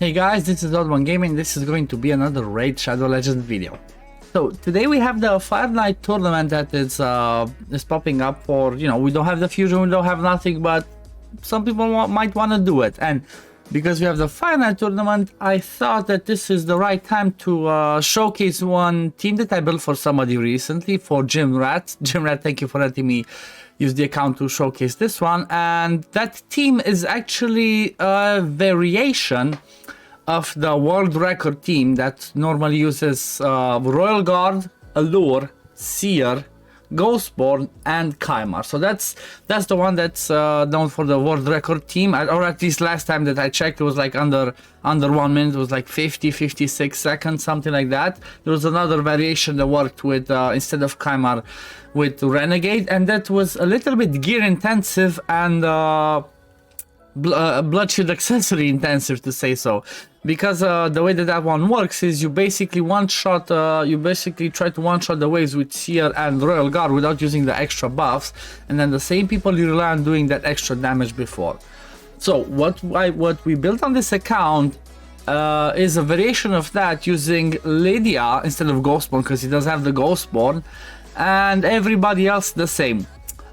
Hey guys, this is OddOneGaming. This is going to be another Raid Shadow Legends video. So today we have the Fire Night tournament that is popping up for, you know, we don't have the fusion, we don't have nothing, but some people might want to do it. And because we have the Fire Night tournament, I thought that this is the right time to showcase one team that I built for somebody recently, for Jim Rat. Jim Rat, thank you for letting me use the account to showcase this one. And that team is actually a variation of the world record team that normally uses Royal Guard, Allure, Seer, Ghostborn, and Chimera. So that's the one that's known for the world record team, or at least last time that I checked, it was like under 1 minute. It was like 56 seconds, something like that. There was another variation that worked with instead of Chimera with Renegade, and that was a little bit gear intensive and blood shield accessory intensive, to say so, because the way that one works is you basically you basically try to one-shot the waves with Seer and Royal Guard without using the extra buffs, and then the same people you rely on doing that extra damage before. So what we built on this account is a variation of that using Lydia instead of Ghostborn, because he does have the Ghostborn, and everybody else the same.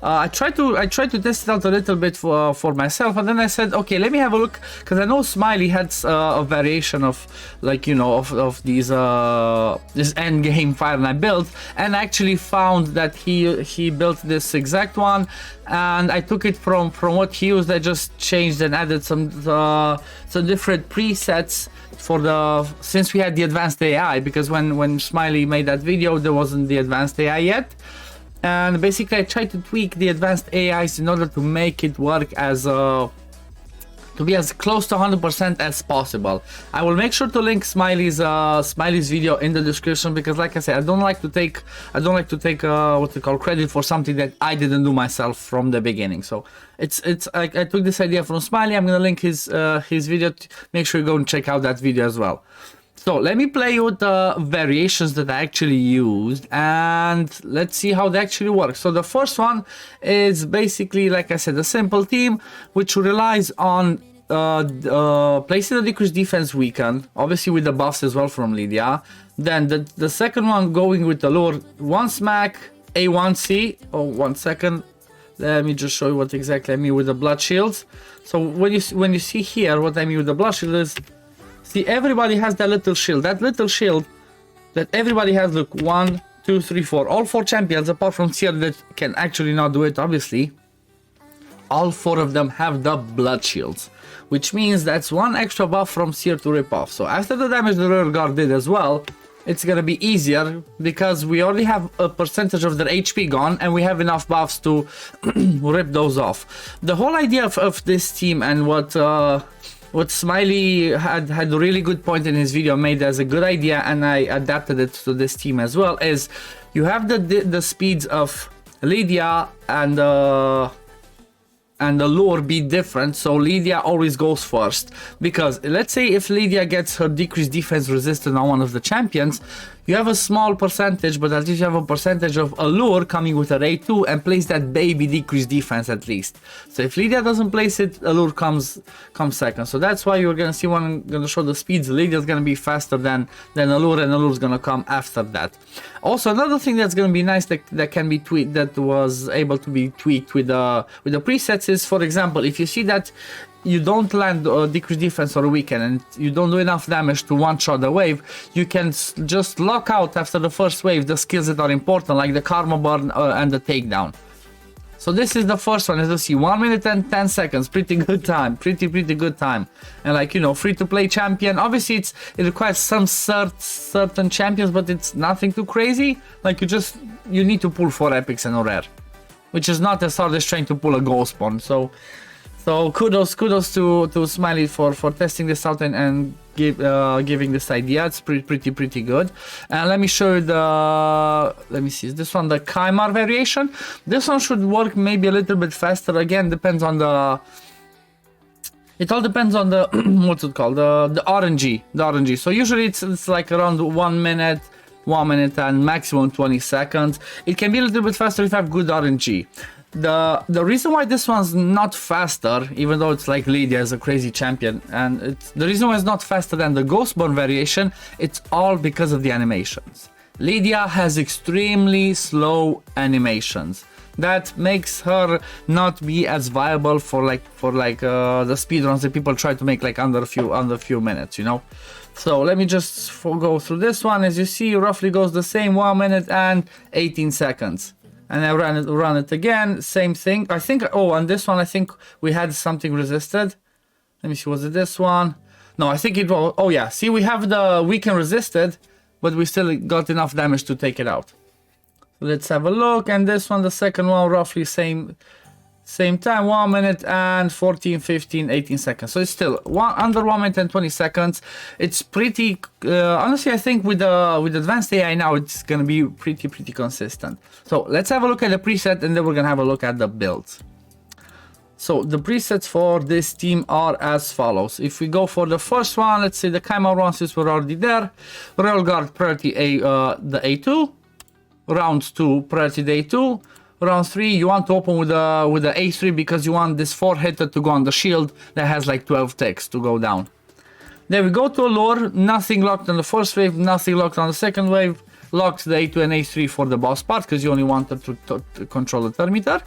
I tried to test it out a little bit for myself, and then I said, okay, let me have a look, because I know Smiley had a variation of, like, you know, of these this end game Fire Night build, and I actually found that he built this exact one, and I took it from what he used. I just changed and added some different presets for since we had the advanced AI, because when Smiley made that video there wasn't the advanced AI yet. And basically I tried to tweak the advanced AIs in order to make it work as to be as close to 100% as possible. I will make sure to link Smiley's video in the description, because like I said, I don't like to take what we call credit for something that I didn't do myself from the beginning. So I took this idea from Smiley. I'm gonna link his video. Make sure you go and check out that video as well. So let me play with the variations that I actually used, and let's see how they actually work. So the first one is basically, like I said, a simple team which relies on placing a decreased defense weaken, obviously with the buffs as well from Lydia. Then the second one going with the Allure, 1 smack, A1C. Oh, 1 second. Let me just show you what exactly I mean with the blood shields. So when you see here what I mean with the blood shield is, see, everybody has that little shield. That little shield that everybody has, look, 1, 2, 3, 4. All 4 champions, apart from Seer that can actually not do it, obviously. All 4 of them have the blood shields, which means that's 1 extra buff from Seer to rip off. So after the damage the Royal Guard did as well, it's gonna be easier because we already have a percentage of their HP gone, and we have enough buffs to rip those off. The whole idea of this team, and what Smiley had a really good point in his video, made as a good idea, and I adapted it to this team as well, is you have the speeds of Lydia and Allure be different. So Lydia always goes first, because let's say if Lydia gets her decreased defense resistant on one of the champions, you have a small percentage, but at least you have a percentage of Allure coming with a A2 and place that baby decreased defense at least. So if Lydia doesn't place it, Allure comes second. So that's why you're gonna see when I'm gonna show the speeds, Lydia's gonna be faster than Allure, and Allure's gonna come after that. Also, another thing that's gonna be nice that can be tweaked, that was able to be tweaked with the presets, is, for example, if you see that you don't land decreased defense or weaken and you don't do enough damage to one-shot the wave, you can just lock out after the first wave the skills that are important, like the Karma Burn and the Takedown. So this is the first one, as you see, 1 minute and 10 seconds, pretty good time, pretty good time. And, like, you know, free-to-play champion, obviously it requires some certain champions, but it's nothing too crazy. Like, you need to pull 4 epics and a rare, which is not as hard as trying to pull a Ghostborn. So kudos to Smiley for testing this out and giving this idea. It's pretty good. And let me show you let me see, is this one the Chimera variation? This one should work maybe a little bit faster. Again, depends on it all depends on the what's it called, the RNG. So usually it's like around 1 minute, 1 minute and maximum 20 seconds. It can be a little bit faster if you have good RNG. The reason why this one's not faster, even though it's like Lydia is a crazy champion, and the reason why it's not faster than the Ghostborn variation, it's all because of the animations. Lydia has extremely slow animations. That makes her not be as viable for the speedruns that people try to make like under a few minutes, you know. So let me just go through this one. As you see, roughly goes the same, 1 minute and 18 seconds. And I run it again, same thing. I think, oh, on this one, I think we had something resisted. Let me see, was it this one? No, I think it was, oh yeah, see, we have the weaken resisted, but we still got enough damage to take it out. So let's have a look, and this one, the second one, roughly same time, 1 minute and 14, 15, 18 seconds. So it's still under 1 minute and 20 seconds. It's pretty, honestly, I think with advanced AI now, it's gonna be pretty consistent. So let's have a look at the preset, and then we're gonna have a look at the builds. So the presets for this team are as follows. If we go for the first one, let's say the Chimera one, since we're already there. Royal Guard priority the A2. Round 2 priority the A2. Round 3 you want to open with the A3 because you want this 4-hitter to go on the shield that has like 12 ticks to go down. Then we go to Allure, nothing locked on the first wave, nothing locked on the second wave. Locked the A2 and A3 for the boss part because you only wanted to control the thermometer.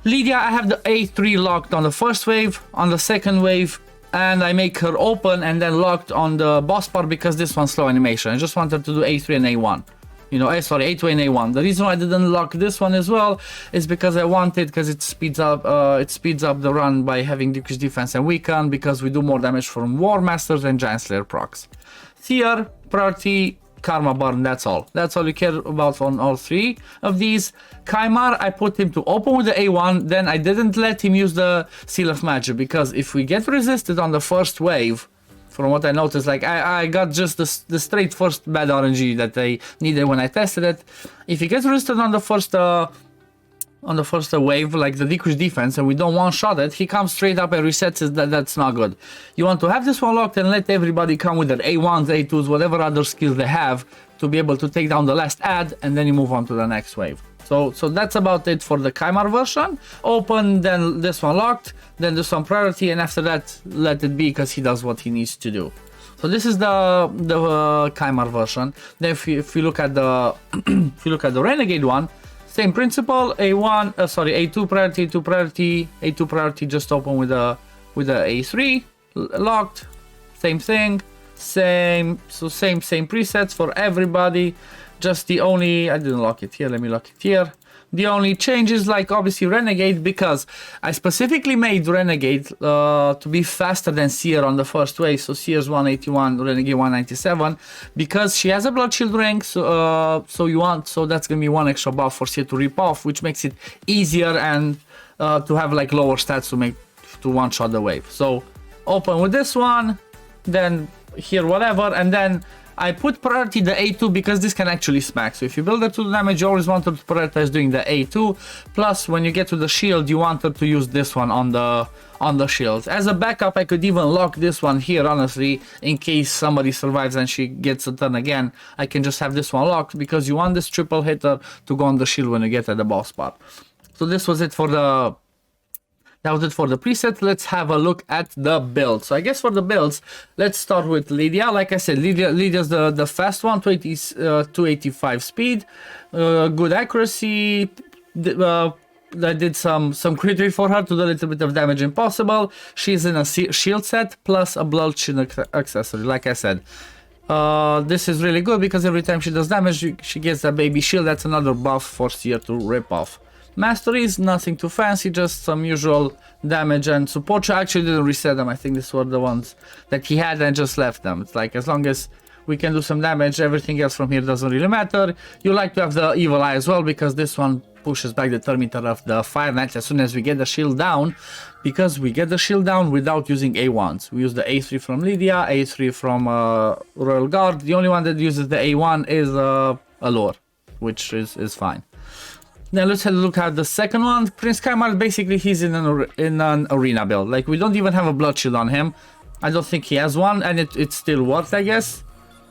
Lydia, I have the A3 locked on the first wave, on the second wave, and I make her open and then locked on the boss part because this one's slow animation. I just wanted to do A3 and A1. You know, sorry, A2 and A1. The reason why I didn't lock this one as well is because I wanted, because it speeds up the run by having decreased defense and weaken, because we do more damage from War Masters and Giant Slayer procs. Seer, priority, Karma Burn, that's all. That's all you care about on all three of these. Chimera, I put him to open with the A1, then I didn't let him use the Seal of Magic, because if we get resisted on the first wave, from what I noticed, like I got just the straight first bad RNG that I needed when I tested it. If he gets resisted on the first wave, like the decreased defense, and we don't one-shot it, he comes straight up and resets it. That's not good. You want to have this one locked and let everybody come with their A1s, A2s, whatever other skills they have to be able to take down the last ad, and then you move on to the next wave. So that's about it for the Chimera version. Open, then this one locked, then this one priority, and after that, let it be because he does what he needs to do. So this is the Chimera version. Then if you look at the if you look at the Renegade one, same principle. A1, sorry, A2 priority, A2 priority, A2 priority. Just open with the A3 locked. Same thing. Same presets for everybody. Just the only, I didn't lock it here, let me lock it here. The only change is like obviously Renegade, because I specifically made Renegade to be faster than Seer on the first wave. So Seer's 181, Renegade 197, because she has a Blood Shield ring. So that's gonna be one extra buff for Seer to rip off, which makes it easier and to have like lower stats to one-shot the wave. So open with this one, then here whatever, and then I put priority the A2 because this can actually smack. So if you build her to the damage, you always wanted to prioritize doing the A2. Plus, when you get to the shield, you wanted to use this one on the shields. As a backup, I could even lock this one here, honestly, in case somebody survives and she gets a turn again. I can just have this one locked because you want this triple hitter to go on the shield when you get at the boss part. So this was it for the... That was it for the preset. Let's have a look at the build. So I guess for the builds, let's start with Lydia. Like I said, Lydia's the fast one, 285 speed, good accuracy. I did some crit rate for her to do a little bit of damage impossible. She's in a shield set plus a blood shield accessory, like I said. This is really good because every time she does damage, she gets a baby shield. That's another buff for Seer to rip off. Masteries, nothing too fancy, just some usual damage and support. I actually didn't reset them. I think these were the ones that he had and just left them. It's like as long as we can do some damage, everything else from here doesn't really matter. You like to have the Evil Eye as well because this one pushes back the thermometer of the Fire Knight as soon as we get the shield down, because we get the shield down without using A1s. We use the A3 from Lydia, A3 from Royal Guard. The only one that uses the A1 is Allure, which is fine. Now let's have a look at the second one. Prince Chimera, basically he's in an arena build. Like we don't even have a blood shield on him. I don't think he has one, and it still works, I guess.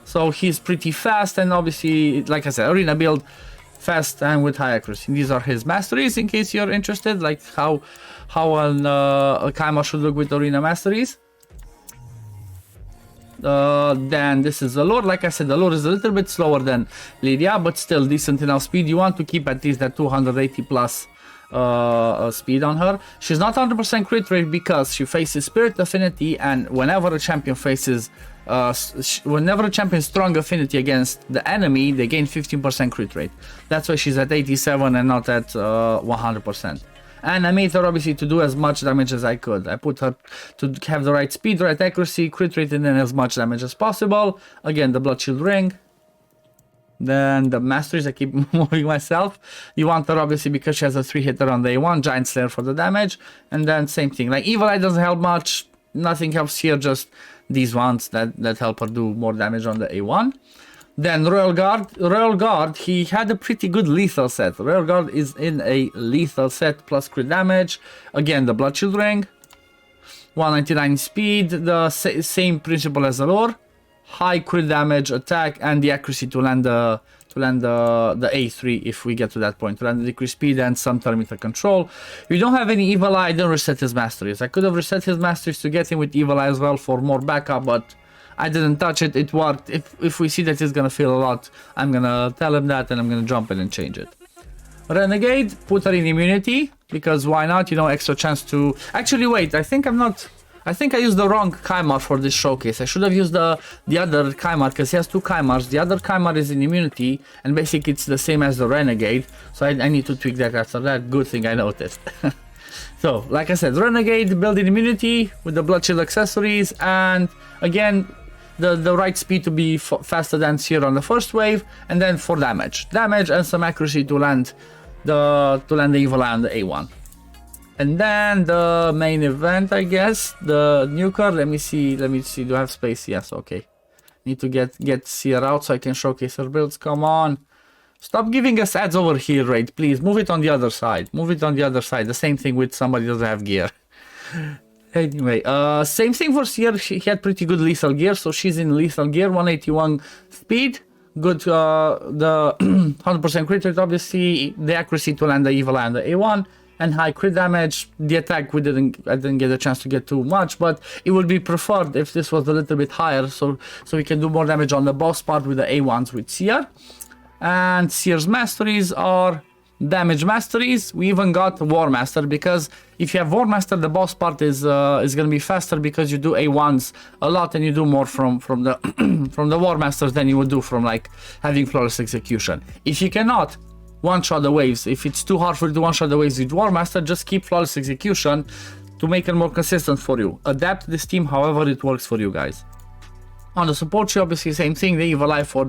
So he's pretty fast, and obviously, like I said, arena build. fast and with high accuracy. These are his masteries in case you're interested, like how a Kaima should look with arena masteries. Then this is the lure. Like I said, the lure is a little bit slower than Lydia, but still decent enough speed. You want to keep at least that 280 plus speed on her. She's not 100% crit rate because she faces Spirit Affinity, and whenever a champion faces whenever a champion strong affinity against the enemy, they gain 15% crit rate. That's why she's at 87 and not at 100%. And I made her obviously to do as much damage as I could. I put her to have the right speed, right accuracy, crit rate, and then as much damage as possible. Again, the Blood Shield Ring. Then the masteries, I keep moving myself. You want her obviously because she has a 3-hitter on the A1, Giant Slayer for the damage. And then same thing, like Evil Eye doesn't help much. Nothing helps here, just these ones that help her do more damage on the A1. Then Royal Guard, he had a pretty good lethal set. Royal Guard is in a lethal set plus crit damage. Again, the Blood Shield Ring. 199 speed, the same principle as the lore. High crit damage, attack, and the accuracy to land the A3 if we get to that point. To land the decreased speed and some perimeter control. If you don't have any Evil Eye, don't reset his masteries. I could have reset his masteries to get him with Evil Eye as well for more backup, but I didn't touch it. It worked. If we see that he's gonna feel a lot, I'm gonna tell him that and I'm gonna jump in and change it. Renegade, put her in immunity because why not? You know, extra chance to. Actually, wait. I think I used the wrong Kaimar for this showcase. I should have used the other Kaimar because he has two Kaimars. The other Kaimar is in immunity and basically it's the same as the Renegade. So I need to tweak that after that. Good thing I noticed. So, like I said, Renegade, building immunity with the Blood Shield accessories, and again, the right speed to be faster than Seer on the first wave, and then for damage and some accuracy to land the Evil Eye on the A1. And then the main event, I guess, the nuker. Let me see. Do I have space? Yes. Okay. Need to get Seer out so I can showcase her builds. Come on. Stop giving us ads over here, Raid. Please move it on the other side. Move it on the other side. The same thing with somebody who doesn't have gear. Anyway, same thing for Seer. She had pretty good lethal gear, so she's in lethal gear. 181 speed. Good. The 100% crit rate, obviously. The accuracy to land the Evil Eye on the A1. And high crit damage. The attack I didn't get a chance to get too much, but it would be preferred if this was a little bit higher, so we can do more damage on the boss part with the A1s with Seer. And Seer's masteries are damage masteries. We even got War Master because if you have War Master, the boss part is gonna be faster because you do A1s a lot and you do more from the from the War Masters than you would do from like having Flawless Execution. If you cannot one-shot the waves, if it's too hard for you to one-shot the waves with War Master, just keep Flawless Execution to make it more consistent for you. Adapt this team however it works for you guys. On the support tree, obviously same thing, the Evil Eye for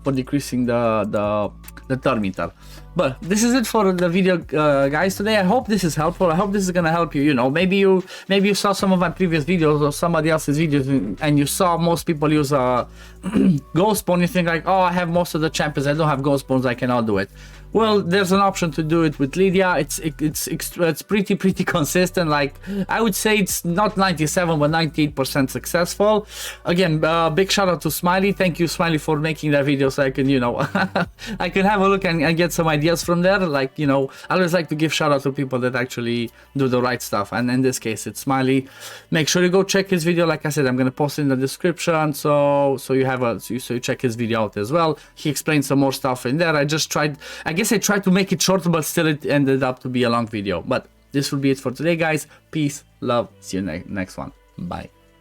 decreasing the turn meter. But this is it for the video, guys, today. I hope this is helpful. I hope this is gonna help you. You know, maybe you saw some of my previous videos or somebody else's videos and you saw most people use Ghostborn. You think like, oh, I have most of the champions, I don't have Ghostborns, I cannot do it. Well, there's an option to do it with Lydia. It's pretty consistent. Like I would say it's not 97 but 98% successful. Again, big shout out to Smiley. Thank you, Smiley, for making that video so I can, you know, I can have a look and get some ideas from there. Like, you know, I always like to give shout out to people that actually do the right stuff, and in this case it's Smiley. Make sure you go check his video. Like I said, I'm gonna post it in the description, so you check his video out as well. He explains some more stuff in there. I guess I tried to make it short, but still it ended up to be a long video. But this will be it for today, guys. Peace, love, see you next one. Bye.